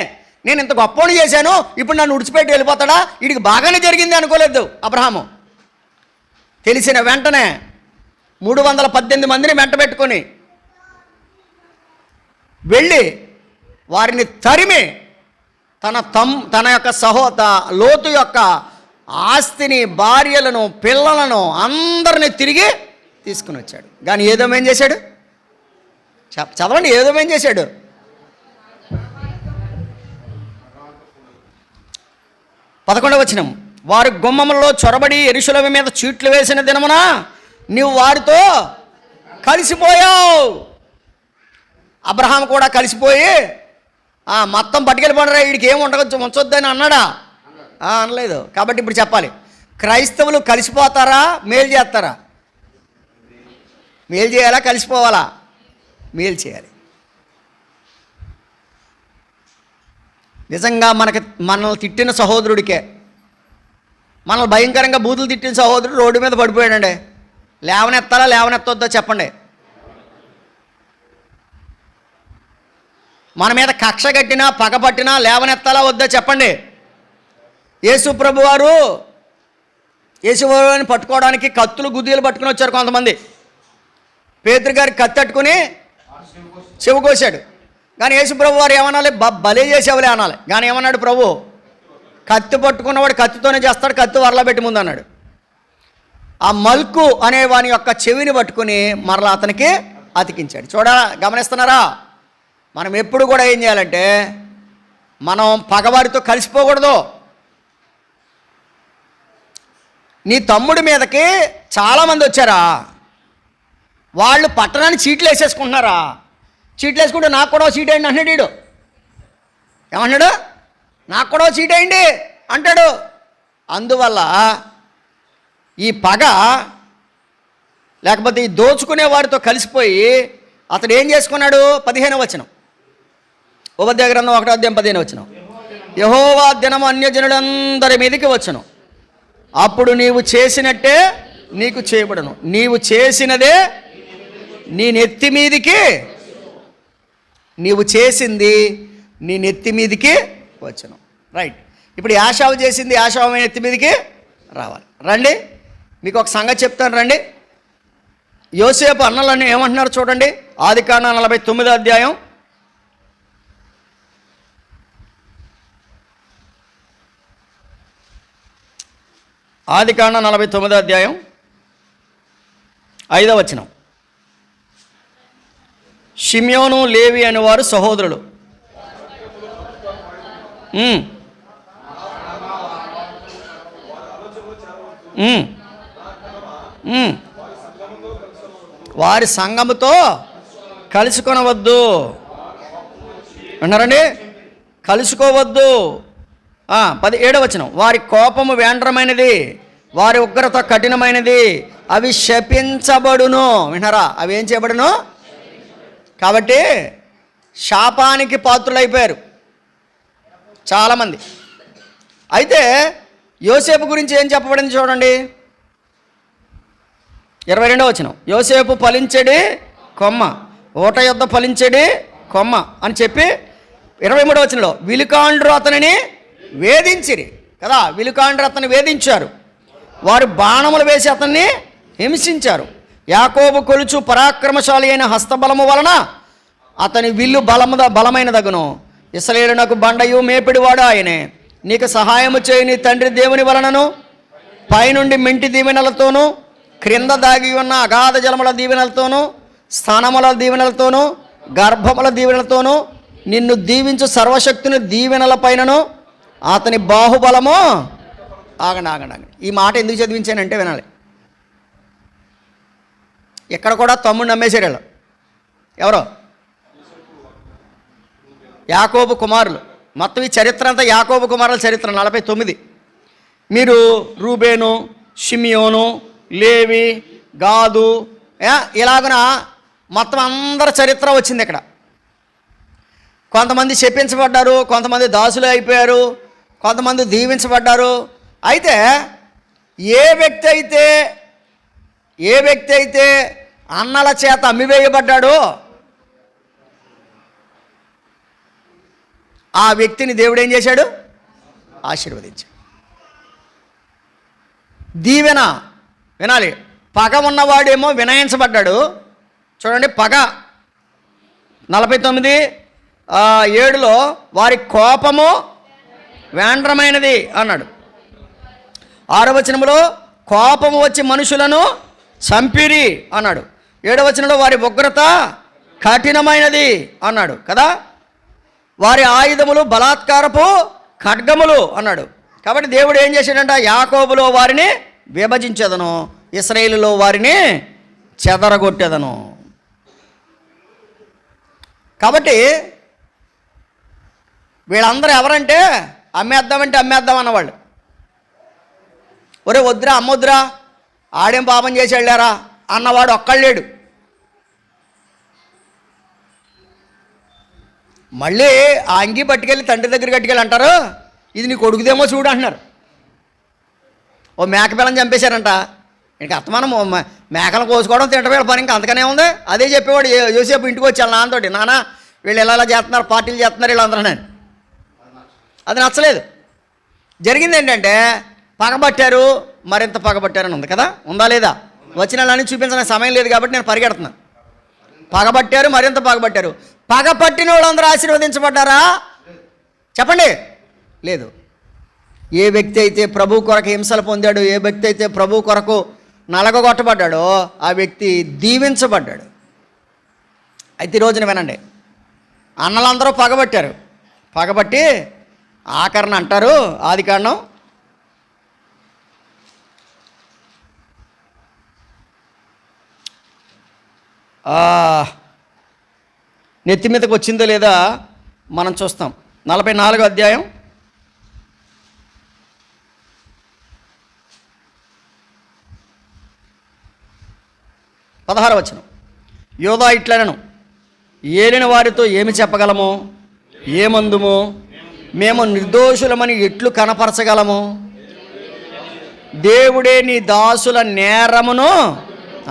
నేను ఇంత గొప్పని చేశాను, ఇప్పుడు నన్ను ఉడిచిపెట్టి వెళ్ళిపోతాడా, వీడికి బాగానే జరిగింది అనుకోలేదు అబ్రహాము. తెలిసిన వెంటనే 318 మందిని వెంట పెట్టుకొని వెళ్ళి వారిని తరిమి తన యొక్క లోతు యొక్క ఆస్తిని, భార్యలను, పిల్లలను అందరిని తిరిగి తీసుకుని వచ్చాడు. కానీ ఏదోమేం చేశాడు? చదవండి, ఏదోమేం చేశాడు? పదకొండవ వచనం, వారు గుమ్మములలో చొరబడి యెరూషలేము మీద చీట్లు వేసిన దినమున నీవు వారితో కలిసిపోయావు. అబ్రహాం కూడా కలిసిపోయి మొత్తం పట్టుకెళ్ళిపోడరా, వీడికి ఏమి ఉంచొద్దని అన్నాడా? అనలేదు. కాబట్టి ఇప్పుడు చెప్పాలి, క్రైస్తవులు కలిసిపోతారా, మేలు చేస్తారా? మేలు చేయాలా, కలిసిపోవాలా? మేలు చేయాలి. నిజంగా మనల్ని తిట్టిన సహోదరుడికే, మనల్ని భయంకరంగా బూతులు తిట్టిన సహోదరుడు రోడ్డు మీద పడిపోయాడండి. లేవనెత్తాలా లేవనెత్తొద్దో చెప్పండి. మన మీద కక్ష కట్టినా పగపట్టినా లేవనెత్తాలా వద్దా చెప్పండి. యేసుప్రభువారు యేసుప్రభుని పట్టుకోవడానికి కత్తులు గుద్దీలు పట్టుకుని వచ్చారు కొంతమంది. పేతురు గారికి కత్తి తట్టుకుని చెవి కోశాడు. కానీ యేసుప్రభు వారు ఏమనాలి? బలే చేసేవలే అనాలి. కానీ ఏమన్నాడు ప్రభు? కత్తి పట్టుకున్నవాడు కత్తితోనే చేస్తాడు, కత్తి వరలా పెట్టి ముందు అన్నాడు. ఆ మల్కు అనే వాని యొక్క చెవిని పట్టుకుని మరలా అతనికి అతికించాడు. గమనిస్తున్నారా? మనం ఎప్పుడు కూడా ఏం చేయాలంటే మనం పగవారితో కలిసిపోకూడదు. నీ తమ్ముడి మీదకి చాలామంది వచ్చారా, వాళ్ళు పట్టణాన్ని చీట్లు వేసేసుకుంటున్నారా? చీట్లు వేసుకుంటే నాకు కూడా సీట్ అయ్యండి అంటాడు. వీడు ఏమన్నాడు? నాకు కూడా సీట్ అయ్యండి అంటాడు. అందువల్ల ఈ పగ లేకపోతే ఈ దోచుకునే వారితో కలిసిపోయి అతడు ఏం చేసుకున్నాడు? 15వ వచనం, ఉపదేశ గ్రంథం 1వ అధ్యాయం 15వ వచనం, యెహోవా దినము అన్యజనులందరి మీదకి వచ్చును, అప్పుడు నీవు చేసినట్టే నీకు చేయబడును, నీవు చేసినదే నీ నెత్తి మీదికి, నీవు చేసింది నీ నెత్తి మీదికి వచ్చును. రైట్. ఇప్పుడు యాషావు చేసింది యాషావు నెత్తి మీదికి రావాలి. రండి, మీకు ఒక సంగతి చెప్తాను రండి. యోసేపు అన్నలని ఏమంటున్నారు చూడండి. ఆదికాండం 49వ అధ్యాయం 49వ అధ్యాయం 5వ వచనం. షిమ్యోను లేవి అనేవారు సహోదరులు. వారి సంఘముతో కలుసుకొనవద్దు అన్నారండి. కలుసుకోవద్దు. 17వ వచనం, వారి కోపము వేండ్రమైనది, వారి ఉగ్రత కఠినమైనది, అవి శపించబడును. విన్నారా? అవి ఏం చేయబడును? కాబట్టి శాపానికి పాత్రులైపోయారు చాలామంది. అయితే యోసేపు గురించి ఏం చెప్పబడింది చూడండి. 22వ వచనం, యోసేపు ఫలించెడి కొమ్మ, ఓట యొద్ద ఫలించెడి కొమ్మ అని చెప్పి 23వ వచనంలో విలుకాండ్రు అతనిని వేధించిరి కదా. విలుకాండ్రు అతన్ని వేధించారు, వారు బాణములు వేసి అతన్ని హింసించారు. యాకోబు కొలుచు పరాక్రమశాలి అయిన హస్తబలము వలన అతని విల్లు బలమైనదగును. ఇశ్రాయేలునకు బండయు మేపిడివాడు ఆయనే. నీకు సహాయము చేయని తండ్రి దేవుని వలనను, పైనుండి మెంటి దీవెనలతోనూ, క్రింద దాగి ఉన్న అగాధ జలముల దీవెనలతోనూ, స్థానముల దీవెనలతోనూ, గర్భముల దీవెనలతోనూ నిన్ను దీవించు సర్వశక్తుని దీవెనల పైనను అతని బాహుబలము. ఆగండి. ఈ మాట ఎందుకు చదివించానంటే వినాలి. ఇక్కడ కూడా తమ్ముడు నమ్మేశారు వీళ్ళు. ఎవరో యాకోబు కుమారులు. మొత్తం ఈ చరిత్ర అంతా యాకోబు కుమారుల చరిత్ర 49. మీరు రూబేను, షిమియోను, లేవి, గాదు ఇలాగున మొత్తం అందరి చరిత్ర వచ్చింది ఇక్కడ. కొంతమంది శపించబడ్డారు, కొంతమంది దాసులు అయిపోయారు, కొంతమంది దీవించబడ్డారు. అయితే ఏ వ్యక్తి అయితే అన్నల చేత అమ్మివేయబడ్డాడో ఆ వ్యక్తిని దేవుడు ఏం చేశాడు? ఆశీర్వదించాడు. దీవెన వినాలి. పగ ఉన్నవాడేమో వినయించబడ్డాడు. చూడండి, పగ 49:7లో వారి కోపము వేండ్రమైనది అన్నాడు. 6వ వచనంలో కోపము వచ్చి మనుషులను చంపిరి అన్నాడు. 7వ వచనంలో వారి ఉగ్రత కఠినమైనది అన్నాడు కదా. వారి ఆయుధములు బలాత్కారపు ఖడ్గములు అన్నాడు. కాబట్టి దేవుడు ఏం చేశాడంట? యాకోబులో వారిని విభజించెదను, ఇశ్రాయేలులో వారిని చెదరగొట్టెదను. కాబట్టి వీళ్ళందరూ ఎవరంటే అమ్మేద్దాం అన్నవాళ్ళు. ఒరే వద్దురా, అమ్మొద్దురా, ఆడేం పాపం చేసి వెళ్ళారా అన్నవాడు ఒక్కళ్ళేడు. మళ్ళీ ఆ అంగి పట్టుకెళ్ళి తండ్రి దగ్గర కట్టుకెళ్ళి అంటారు, ఇది నీ కొడుకుదేమో చూడు అంటున్నారు. ఓ మేక పిల్లని చంపేశారంట. ఇంకా అత్తమానం మేకలను కోసుకోవడం తింటవేళ పని, ఇంకా అంతకనే ఉంది. అదే చెప్పేవాడు యోసేపు ఇంటికి వచ్చి వాళ్ళ నాన్నతోటి, నాన్న వీళ్ళు ఎలా చేస్తున్నారు, పార్టీలు చేస్తున్నారు వీళ్ళందరూ. అది నచ్చలేదు. జరిగింది ఏంటంటే పగబట్టారు, మరింత పగబట్టారని ఉంది కదా. ఉందా లేదా? వచ్చిన వాళ్ళని చూపించడానికి సమయం లేదు కాబట్టి నేను పరిగెడుతున్నాను. పగబట్టారు, మరింత పగబట్టారు. పగపట్టిన వాళ్ళందరూ ఆశీర్వదించబడ్డారా? చెప్పండి. లేదు. ఏ వ్యక్తి అయితే ప్రభు కొరకు హింసలు పొందాడు, ఏ వ్యక్తి అయితే ప్రభు కొరకు నలగొట్టబడ్డాడో ఆ వ్యక్తి దీవించబడ్డాడు. అయితే ఈ రోజున వినండి, అన్నలందరూ పగబట్టారు. పగబట్టి ఆఖరణ అంటారు, ఆదికాండం 'నెత్తి మీదకి వచ్చిందో లేదా మనం చూస్తాం. 44వ అధ్యాయం 16వ వచనం. యోధా ఇట్లనెను, ఏలిన వారితో ఏమి చెప్పగలము? ఏమందుము? మేము నిర్దోషులమని ఎట్లు కనపరచగలము? దేవుడే నీ దాసుల నేరమును.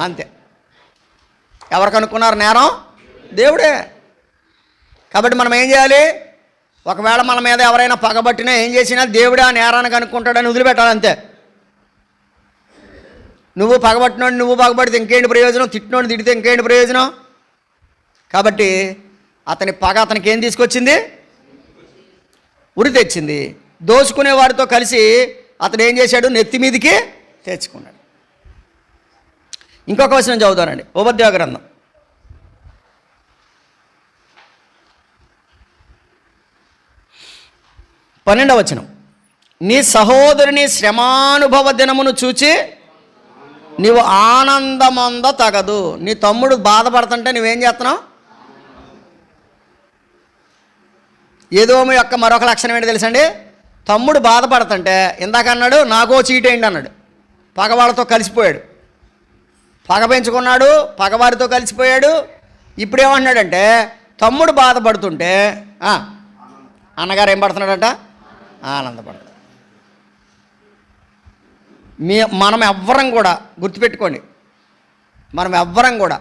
అంతే. ఎవరు కనుక్కున్నారు నేరం? దేవుడే. కాబట్టి మనం ఏం చేయాలి? ఒకవేళ మన మీద ఎవరైనా పగబట్టినా ఏం చేసినా దేవుడే ఆ నేరాన్ని కనుక్కుంటాడని వదిలిపెట్టాలి. అంతే. నువ్వు పగబట్టినోడు నువ్వు పగబడితే ఇంకేంటి ప్రయోజనం? తిట్టినోడు తిడితే ఇంకేంటి ప్రయోజనం? కాబట్టి అతని పగ అతనికి ఏం తీసుకొచ్చింది? ఉరి తెచ్చింది. దోచుకునే వారితో కలిసి అతను ఏం చేశాడు? నెత్తి మీదికి తెచ్చుకున్నాడు. ఇంకొక వచనం చదువుతానండి, ఉపద్యావ గ్రంథం 12వ వచనం. నీ సహోదరుని శ్రమానుభవ దినమును చూచి నీవు ఆనందమంద తగదు. నీ తమ్ముడు బాధపడుతుంటే నువ్వేం చేస్తున్నావు? ఏదోము యొక్క మరొక లక్షణం ఏంటి తెలుసండి? తమ్ముడు బాధపడుతుంటే ఇందాక అన్నాడు నాకో చీటేయండి అన్నాడు. పగవాళ్ళతో కలిసిపోయాడు, పగ పెంచుకున్నాడు, పగవారితో కలిసిపోయాడు. ఇప్పుడు ఏమంటున్నాడంటే తమ్ముడు బాధపడుతుంటే అన్నగారు ఏం పడుతున్నాడంట? ఆనందపడతాడు. మనం ఎవ్వరం కూడా గుర్తుపెట్టుకోండి, మనం ఎవ్వరం కూడా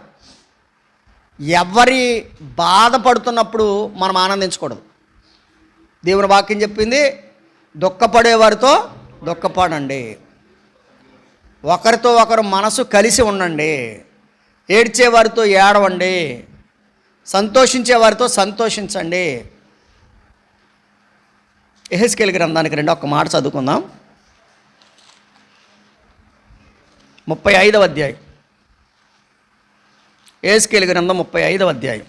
ఎవరి బాధపడుతున్నప్పుడు మనం ఆనందించకూడదు. దేవుని వాక్యం చెప్పింది దుఃఖపడేవారితో దుఃఖపడండి, ఒకరితో ఒకరు మనసు కలిసి ఉండండి, ఏడ్చేవారితో ఏడవండి, సంతోషించేవారితో సంతోషించండి. యెహెజ్కేలు గ్రంథానికి రండి, ఒక్క మాట చదువుకుందాం. 35వ అధ్యాయం. యెహెజ్కేలు గ్రంథం 35వ అధ్యాయం.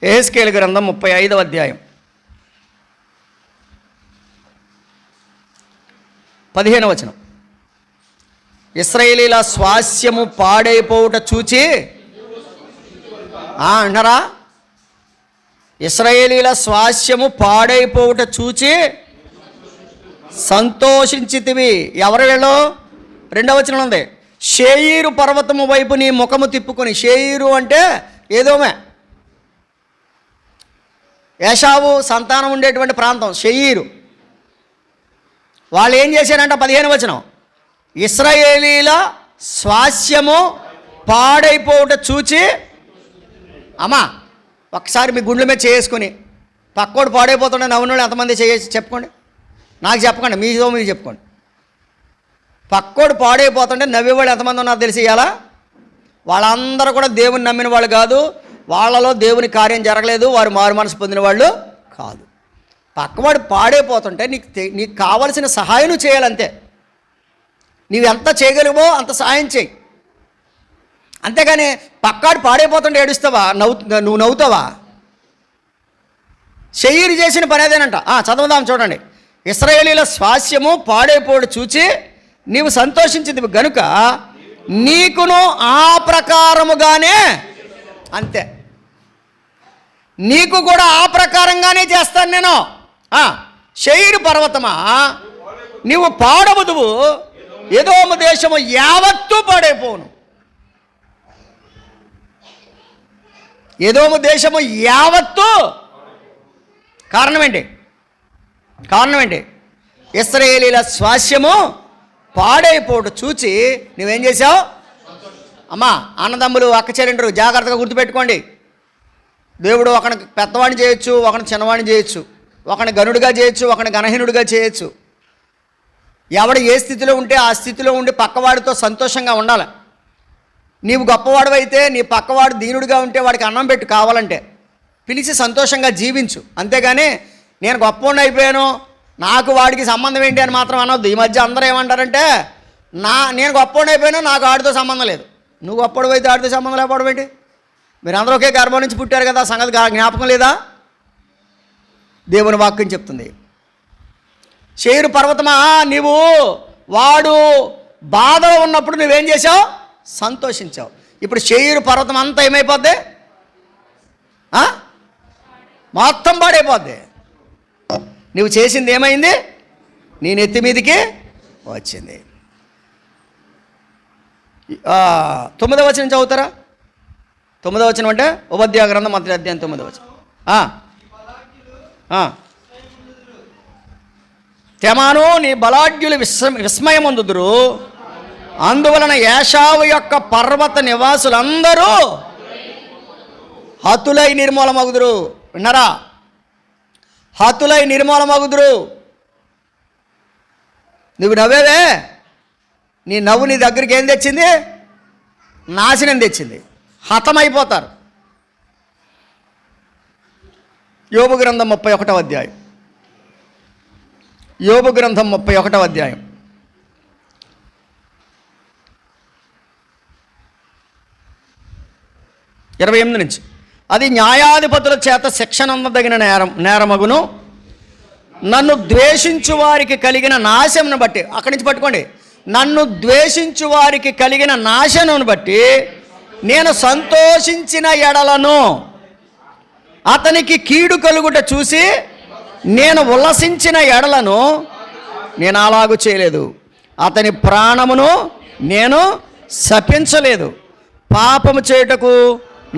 యెహెజ్కేలు గ్రంథం 35వ అధ్యాయం 15వ వచనం. ఇశ్రాయేలీల స్వాస్యము పాడైపోవుట చూచి అంటారా? ఇశ్రాయేలీల స్వాస్యము పాడైపోవుట చూచి సంతోషించితివి. ఎవరు వీళ్ళు? 2వ వచనం ఉంది. షేయీరు పర్వతము వైపు నీ ముఖము తిప్పుకొని. షేయీరు అంటే ఏదోమే, ఏశావు సంతానం ఉండేటువంటి ప్రాంతం షేయీరు. వాళ్ళు ఏం చేశారంట? 15వ వచనం. ఇశ్రాయేలీల స్వాస్యము పాడైపోవుట చూచి. అమ్మా ఒకసారి మీ గుండెల మీద చేసుకుని పక్కోడు పాడైపోతుండే నవ్వునోళ్ళు ఎంతమంది చేసి చెప్పుకోండి. నాకు చెప్పకండి, మీతో మీరు చెప్పుకోండి. పక్కోడు పాడైపోతుంటే నవ్వేవాళ్ళు ఎంతమంది ఉన్నారు తెలిసి ఇవాళ? వాళ్ళందరూ కూడా దేవుని నమ్మిన వాళ్ళు కాదు, వాళ్ళలో దేవుని కార్యం జరగలేదు, వారు మారు మనసు పొందిన వాళ్ళు కాదు. పక్కవాడు పాడైపోతుంటే నీకు కావలసిన సహాయం నువ్వు చేయాలంతే. నువ్వు ఎంత చేయగలిగో అంత సహాయం చేయి, అంతేగాని పక్కాడు పాడైపోతుంటే ఏడుస్తావా? నువ్వు నవ్వుతావా? షయీరు చేసిన పని అదేనంట. చదువుదాం చూడండి. ఇశ్రాయేలీల స్వాస్యము పాడైపోడు చూచి నీవు సంతోషించింది గనుక నీకును ఆ ప్రకారముగానే, అంతే, నీకు కూడా ఆ ప్రకారంగానే చేస్తాను నేను. షయీరు పర్వతమా నీవు పాడవదువు, ఎదోము దేశము యావత్తూ పాడైపోను. ఎదోము దేశము యావత్తు. కారణం ఏంటి? ఇశ్రాయేలీల స్వాస్యము పాడైపోటు చూచి నువ్వేం చేసావు? అమ్మా అన్నదమ్ములు అక్క చెల్లెండ్రు జాగ్రత్తగా గుర్తుపెట్టుకోండి. దేవుడు ఒకడిని పెద్దవాడిని చేయొచ్చు, ఒకడిని చిన్నవాడిని చేయొచ్చు, ఒకడిని గనుడిగా చేయొచ్చు, ఒకడిని గణహీనుడిగా చేయొచ్చు. ఎవడు ఏ స్థితిలో ఉంటే ఆ స్థితిలో ఉండి పక్కవాడితో సంతోషంగా ఉండాలి. నీవు గొప్పవాడు అయితే నీ పక్కవాడు దీనుడిగా ఉంటే వాడికి అన్నం పెట్టు, కావాలంటే పిలిచి సంతోషంగా జీవించు. అంతేగాని నేను గొప్పవాడిని అయిపోయాను నాకు వాడికి సంబంధం ఏంటి అని మాత్రం అనవద్దు. ఈ మధ్య అందరూ ఏమంటారంటే నేను గొప్పవాడిని అయిపోయాను, నాకు ఆడితో సంబంధం లేదు. నువ్వు గొప్పవాడు అయితే ఆడితో సంబంధం లేకపోవడం ఏంటి? మీరు అందరూ ఒకే గర్భం నుంచి పుట్టారు కదా, సంగతి జ్ఞాపకం లేదా? దేవుని వాక్యం చెప్తుంది. షేరు పర్వతమా నీవు వాడు బాధలో ఉన్నప్పుడు నువ్వేం చేసావు? సంతోషించావు. ఇప్పుడు షేరు పర్వతం అంతా ఏమైపోద్ది? మొత్తం పాడైపోద్ది. నువ్వు చేసింది ఏమైంది? నీ నెత్తి మీదకి వచ్చింది. 9వ వచనం చదువుతారా? 9వ వచనం అంటే ఉపద్యాయ గ్రంథం 3వ అధ్యాయం 9వ వచనం. తెమాను నీ బలాఢ్యులు విస్మయమందుదురు, అందువలన ఏశావు యొక్క పర్వత నివాసులందరూ హతులై నిర్మూలమగుదురు. విన్నారా? హతులై నిర్మూలమగుదురు. నువ్వు నవ్వేవే, నీ నవ్వు నీ దగ్గరికి ఏం తెచ్చింది? నాశనం తెచ్చింది. హతమైపోతారు. యోబు గ్రంథం 31వ అధ్యాయం. యోబు గ్రంథం 31వ అధ్యాయం 28 నుంచి. అది న్యాయాధిపతుల చేత శిక్షనందదగిన నేరమగును, నన్ను ద్వేషించు వారికి కలిగిన నాశంను బట్టి. అక్కడి నుంచి పట్టుకోండి. నన్ను ద్వేషించు వారికి కలిగిన నాశనమును బట్టి నేను సంతోషించిన ఎడలను, అతనికి కీడు కలుగుట చూసి నేను ఉల్లసించిన ఎడలను నేను అలాగూ చేయలేదు. అతని ప్రాణమును నేను శపించలేదు. పాపము చేయుటకు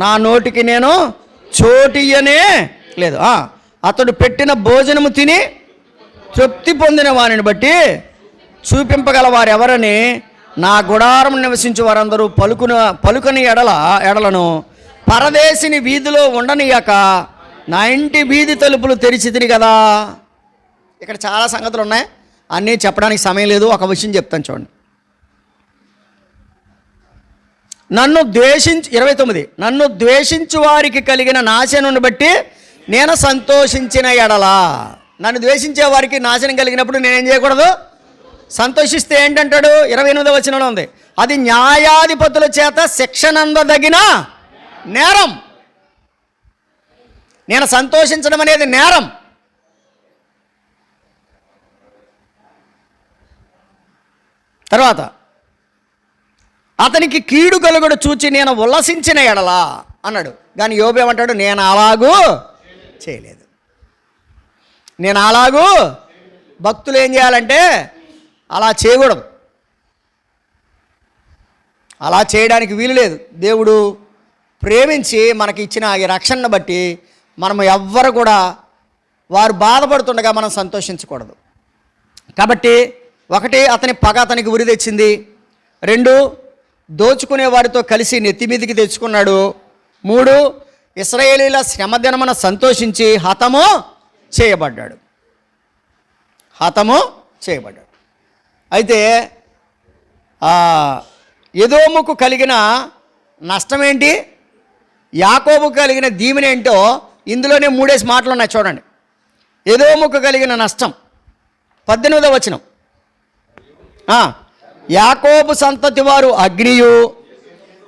నా నోటికి నేను చోటియ్యనే లేదు. అతడు పెట్టిన భోజనము తిని తృప్తి పొందిన వారిని బట్టి చూపింపగల వారు ఎవరని నా గుడారం నివసించే వారందరూ పలుకని ఎడలను పరదేశిని వీధిలో ఉండనియక నా ఇంటి వీధి తలుపులు తెరిచితిని కదా. ఇక్కడ చాలా సంగతులు ఉన్నాయి, అన్నీ చెప్పడానికి సమయం లేదు. ఒక విషయం చెప్తాను చూడండి. 29 నన్ను ద్వేషించు వారికి కలిగిన నాశనం బట్టి నేను సంతోషించిన ఎడలా. నన్ను ద్వేషించే వారికి నాశనం కలిగినప్పుడు నేనేం చేయకూడదు? సంతోషిస్తే ఏంటంటాడు? 28వ వచనంలో ఉంది, అది న్యాయాధిపతుల చేత శిక్షనందదగిన నేరం. నేను సంతోషించడం అనేది నేరం. తర్వాత అతనికి కీడు కలుగుడు చూచి నేను ఉల్లసించిన ఎడలా అన్నాడు. కానీ యోబు ఏమంటాడు? నేను అలాగూ చేయలేదు. నేను అలాగూ, భక్తులు ఏం చేయాలంటే అలా చేయకూడదు, అలా చేయడానికి వీలు లేదు. దేవుడు ప్రేమించి మనకి ఇచ్చిన ఈ రక్షణను బట్టి మనం ఎవ్వరు కూడా వారు బాధపడుతుండగా మనం సంతోషించకూడదు. కాబట్టి 1 అతని పగ అతనికి ఉరి తెచ్చింది. 2 దోచుకునే వారితో కలిసి నెత్తిమీదికి తెచ్చుకున్నాడు. 3 ఇశ్రాయేలీల శ్రమదినమున సంతోషించి హతము చేయబడ్డాడు. అయితే ఎదోముకు కలిగిన నష్టం ఏంటి, యాకోబుకు కలిగిన దీవెన ఏంటో ఇందులోనే 3 మాటలు ఉన్నాయి చూడండి. ఎదోముకు కలిగిన నష్టం 18వ వచనం, యాకోబు సంతతి వారు అగ్నియు,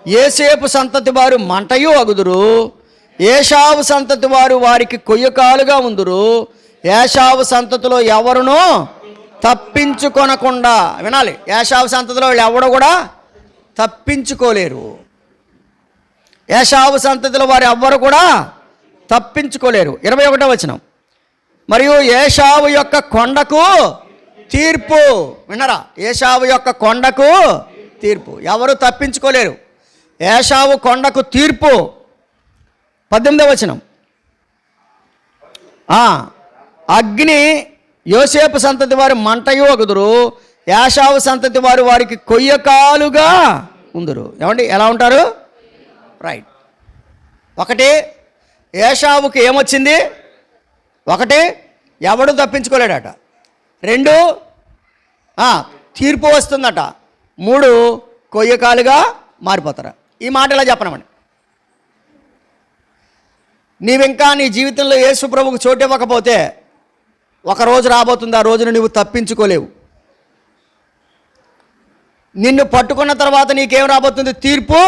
యోసేపు సంతతి వారు మంటయు అగుదురు. ఏశావు సంతతి వారు వారికి కొయ్యకాలుగా ఉందురు. ఏశావు సంతతిలో ఎవరునూ తప్పించుకొనకుండా, వినాలి, ఏశావు సంతతిలో వాళ్ళు ఎవరు కూడా తప్పించుకోలేరు. ఏశావు సంతతిలో వారు ఎవ్వరు కూడా తప్పించుకోలేరు. 21వ వచనం, మరియు ఏశావు యొక్క కొండకు తీర్పు. వినరా? ఏశావు యొక్క కొండకు తీర్పు, ఎవరు తప్పించుకోలేరు. ఏశావు కొండకు తీర్పు. 18వ వచనం, అగ్ని యోసేపు సంతతి వారు మంటయు అగుదురు. ఏశావు సంతతి వారు వారికి కొయ్యకాలుగా ఉందురు. ఏమండి, ఎలా ఉంటారు? రైట్. 1 ఏశావుకి ఏమొచ్చింది? 1 ఎవడు తప్పించుకోలేడట. 2 తీర్పు వస్తుందట. 3 కొయ్యకాలుగా మారిపోతారు. ఈ మాట ఇలా చెప్పనమండి. నీవింకా నీ జీవితంలో యేసు ప్రభువుకు చోటు ఇవ్వకపోతే ఒక రోజు రాబోతుంది, ఆ రోజును నువ్వు తప్పించుకోలేవు. నిన్ను పట్టుకున్న తర్వాత నీకేం రాబోతుంది? తీర్పు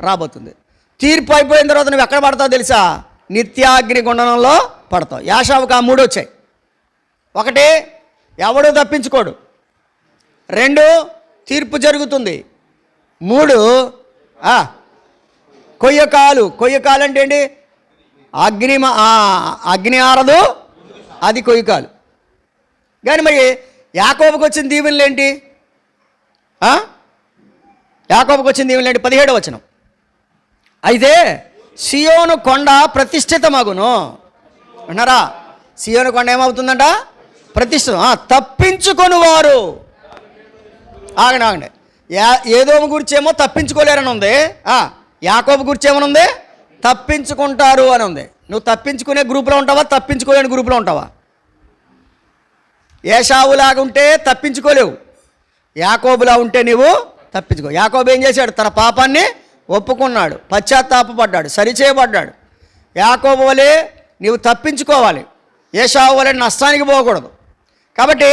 రాబోతుంది. తీర్పు అయిపోయిన తర్వాత నువ్వు ఎక్కడ పడతావు తెలుసా? నిత్యాగ్ని గుండంలో పడతావు. ఏశావుకు ఆ 3 వచ్చాయి. 1 ఎవడు తప్పించుకోడు. 2 తీర్పు జరుగుతుంది. 3 కొయ్యకాలు. కొయ్యకాలు అంటే ఏంటి? అగ్ని ఆరదు, అది కొయ్యకాలు. కానీ మరి యాకోబుకు వచ్చిన దీవెనలు ఏంటి? యాకోబుకు వచ్చిన దీవెనలు ఏంటి? 17వ వచనం, అయితే సియోను కొండ ప్రతిష్ఠితమగును. విన్నారా? సియోను కొండ ఏమవుతుందంట? ప్రతిష్ఠితం. తప్పించుకొని వారు, ఆగండి, ఏదోము గురించి ఏమో తప్పించుకోలేరని ఉంది, యాకోబు గురించి ఏమని ఉంది? తప్పించుకుంటారు అని ఉంది. నువ్వు తప్పించుకునే గ్రూప్లో ఉంటావా, తప్పించుకోలేని గ్రూప్లో ఉంటావా? ఏశావులాగా ఉంటే తప్పించుకోలేవు, యాకోబులా ఉంటే నువ్వు తప్పించుకో. యాకోబు ఏం చేశాడు? తన పాపాన్ని ఒప్పుకున్నాడు, పశ్చాత్తాపపడ్డాడు, సరిచేయబడ్డాడు. యాకోబు వలె నీవు తప్పించుకోవాలి, ఏశావు వలె నష్టానికి పోకూడదు. కాబట్టి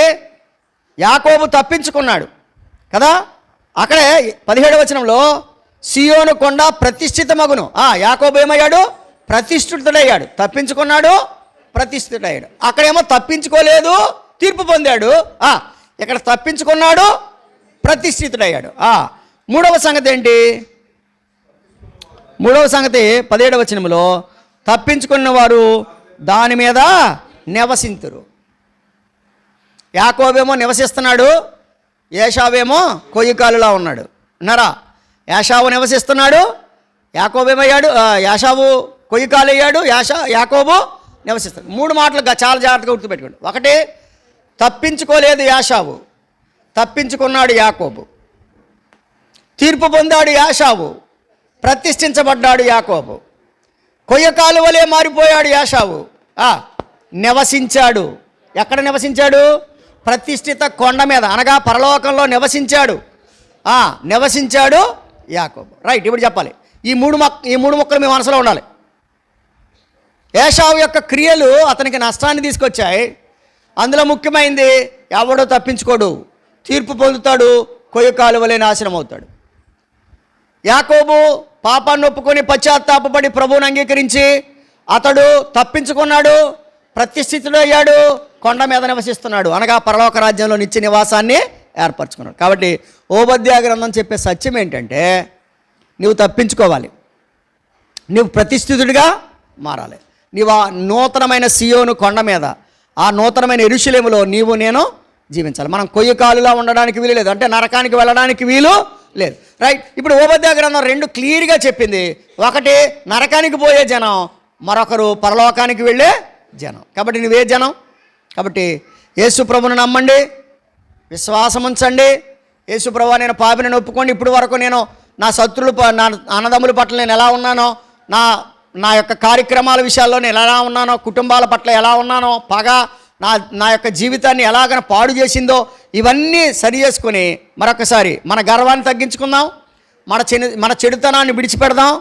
యాకోబు తప్పించుకున్నాడు కదా. అక్కడే 17వ వచనంలో సియోను కొండ ప్రతిష్ఠితమగును. యాకోబు ఏమయ్యాడు? ప్రతిష్ఠితుడయ్యాడు. తప్పించుకున్నాడు, ప్రతిష్ఠితుడయ్యాడు. అక్కడేమో తప్పించుకోలేదు, తీర్పు పొందాడు. ఇక్కడ తప్పించుకున్నాడు, ప్రతిష్ఠితుడయ్యాడు. మూడవ సంగతి ఏంటి? మూడవ సంగతి 17వ వచనంలో, తప్పించుకున్న వారు దాని మీద నివసింతురు. యాకోబేమో నివసిస్తున్నాడు, ఏషావేమో కొయ్యకాలులా ఉన్నాడు. ఉన్నారా? యాషావు నివసిస్తున్నాడు, యాకోబేమయ్యాడు. యాషావు కొయ్యకాలు అయ్యాడు, యాకోబు నివసిస్తాడు. 3 మాటలు చాలా జాగ్రత్తగా గుర్తుపెట్టుకోండి. ఒకటి, తప్పించుకోలేదు యాషావు, తప్పించుకున్నాడు యాకోబు. తీర్పు పొందాడు యాషావు, ప్రతిష్ఠించబడ్డాడు యాకోబు. కొయ్యకాలు వలె మారిపోయాడు యాషావు, నివసించాడు. ఎక్కడ నివసించాడు? ప్రతిష్ఠిత కొండ మీద, అనగా పరలోకంలో నివసించాడు. నివసించాడు యాకోబు. రైట్, ఇప్పుడు చెప్పాలి. ఈ మూడు మొక్కలు మీ మనసులో ఉండాలి. ఏషావు యొక్క క్రియలు అతనికి నష్టాన్ని తీసుకొచ్చాయి. అందులో ముఖ్యమైనది, ఎవడో తప్పించుకోడు, తీర్పు పొందుతాడు, కొయ్యకాలు వలె నాశనం అవుతాడు. యాకోబు పాపాన్ని ఒప్పుకొని పశ్చాత్తాపపడి ప్రభువుని అంగీకరించి అతడు తప్పించుకున్నాడు, ప్రతిష్ఠితుడయ్యాడు, కొండ మీద నివసిస్తున్నాడు, అనగా పరలోక రాజ్యంలో నిత్య నివాసాన్ని ఏర్పరచుకున్నాడు. కాబట్టి ఓబద్యా గ్రంథం చెప్పే సత్యం ఏంటంటే, నువ్వు తప్పించుకోవాలి, నువ్వు ప్రతిష్ఠితుడిగా మారాలి. నీవు ఆ నూతనమైన సియోను కొండ మీద, ఆ నూతనమైన యెరూషలేములో నీవు నేను జీవించాలి. మనం కొయ్యకాలులా ఉండడానికి వీలు లేదు, అంటే నరకానికి వెళ్ళడానికి వీలు లేదు. రైట్, ఇప్పుడు ఓబద్యా గ్రంథం 2 క్లియర్గా చెప్పింది. ఒకటి నరకానికి పోయే జనం, మరొకరు పరలోకానికి వెళ్ళే జనం. కాబట్టి నువ్వే జనం. కాబట్టి యేసు ప్రభువును నమ్మండి, విశ్వాసం ఉంచండి. యేసు ప్రభువా నేను పాపిని ఒప్పుకోండి, ఇప్పుడు వరకు నేను నా శత్రులు, నా అన్నదమ్ముల పట్ల నేను ఎలా ఉన్నానో, నా యొక్క కార్యక్రమాల విషయాల్లో నేను ఎలా ఉన్నానో, కుటుంబాల పట్ల ఎలా ఉన్నానో, పగ నా యొక్క జీవితాన్ని ఎలాగ పాడు చేసిందో, ఇవన్నీ సరి చేసుకొని మరొకసారి మన గర్వాన్ని తగ్గించుకుందాం, మన చెడుతనాన్ని విడిచిపెడదాం,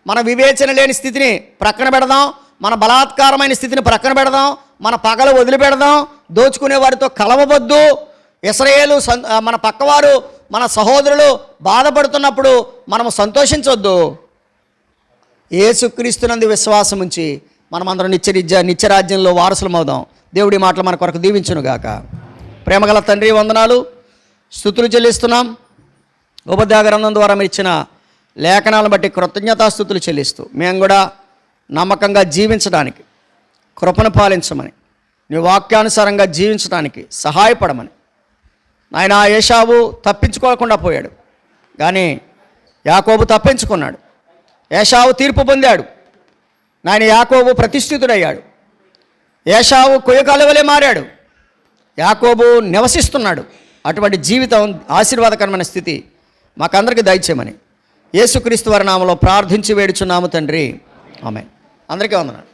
మన వివేచన లేని స్థితిని ప్రక్కన పెడదాం, మన బలాత్కారమైన స్థితిని ప్రక్కన పెడదాం, మన పగలు వదిలిపెడదాం, దోచుకునే వారితో కలవవద్దు. ఇశ్రాయేలు మన పక్కవారు, మన సహోదరులు బాధపడుతున్నప్పుడు మనము సంతోషించవద్దు. యేసుక్రీస్తునందు విశ్వాసం ఉంచి మనమందరం నిత్యరాజ్యంలో వారసులమవుదాం. దేవుడి మాటలు మన కొరకు దీవించునుగాక. ప్రేమగల తండ్రి, వందనాలు, స్తుతులు చెల్లిస్తున్నాం. ఓబద్యా గ్రంథం ద్వారా మీరు ఇచ్చిన లేఖనాలను బట్టి కృతజ్ఞతాస్తుతులు చెల్లిస్తూ మేము కూడా నమ్మకంగా జీవించడానికి కృపను పాలించమని, నీ వాక్యానుసారంగా జీవించడానికి సహాయపడమని. ఆయన ఏషావు తప్పించుకోకుండా పోయాడు, కానీ యాకోబు తప్పించుకున్నాడు. ఏషావు తీర్పు పొందాడు, నాయన యాకోబు ప్రతిష్ఠితుడయ్యాడు. ఏషావు కొయ్యకాలు వలె మారాడు, యాకోబు నివసిస్తున్నాడు. అటువంటి జీవితం, ఆశీర్వాదకరమైన స్థితి మాకందరికీ దయచేయమని యేసుక్రీస్తు వారి నామములో ప్రార్థించి వేడుచున్నాము తండ్రి. ఆమేన్. అందరికీ వందనాలు.